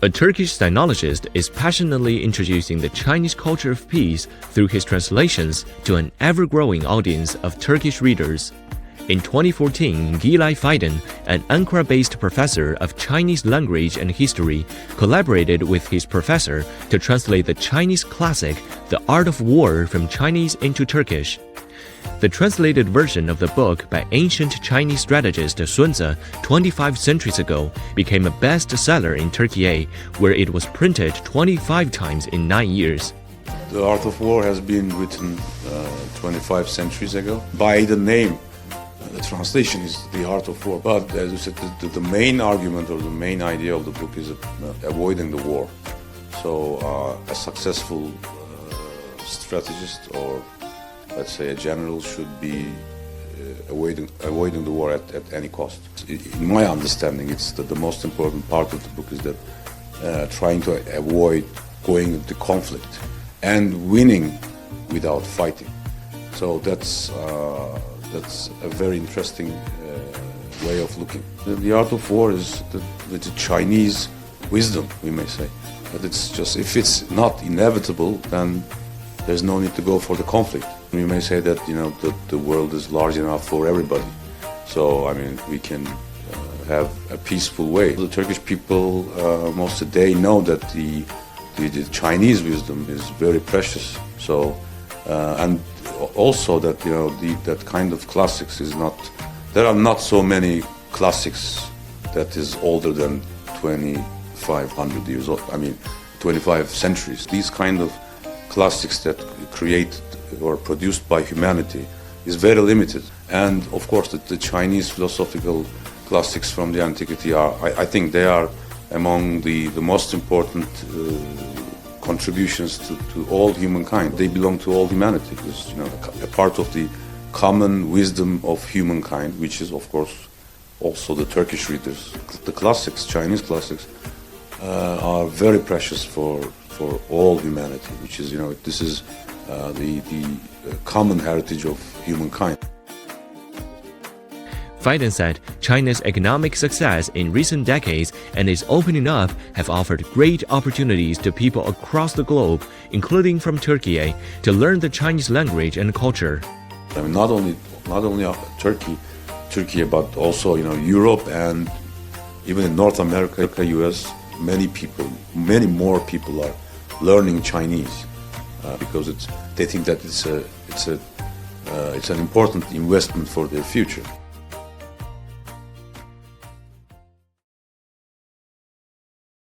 A Turkish sainologist is passionately introducing the Chinese culture of peace through his translations to an ever-growing audience of Turkish readers. In 2014, Gilay Fiden, an Ankara-based professor of Chinese language and history, collaborated with his professor to translate the Chinese classic The Art of War from Chinese into Turkish. The translated version of the book by ancient Chinese strategist Sun Tzu 25 centuries ago became a bestseller in Turkey, where it was printed 25 times in 9 years. The Art of War has been written 25 centuries ago. By the name, the translation is The Art of War. But as you said, the main argument or the main idea of the book is avoiding the war. So a successful strategist, or let's say a general, should be avoiding the war at any cost. In my understanding, it's the most important part of the book is that trying to avoid going into conflict and winning without fighting. So that's a very interesting way of looking. The art of war is the Chinese wisdom, we may say. But it's just, if it's not inevitable, then there's no need to go for the conflict. We may say that, the world is large enough for everybody. So, we can have a peaceful way. The Turkish people, most today, know that the Chinese wisdom is very precious. So, and also that, that kind of classics is not, there are not so many classics that is older than 2,500 years old. 25 centuries. These kind of classics that created or produced by humanity is very limited. And of course the Chinese philosophical classics from the antiquity are, I think they are among the most important contributions to all humankind. They belong to all humanity. It's, a part of the common wisdom of humankind, which is of course also the Turkish readers. The classics, Chinese classics, are very precious for all humanity, which is, this is the common heritage of humankind. Fiden said China's economic success in recent decades and its opening up have offered great opportunities to people across the globe, including from Turkey, to learn the Chinese language and culture. Not only Turkey, but also Europe, and even in North America, US, many more people are learning Chinese because they think that it's an important investment for their future.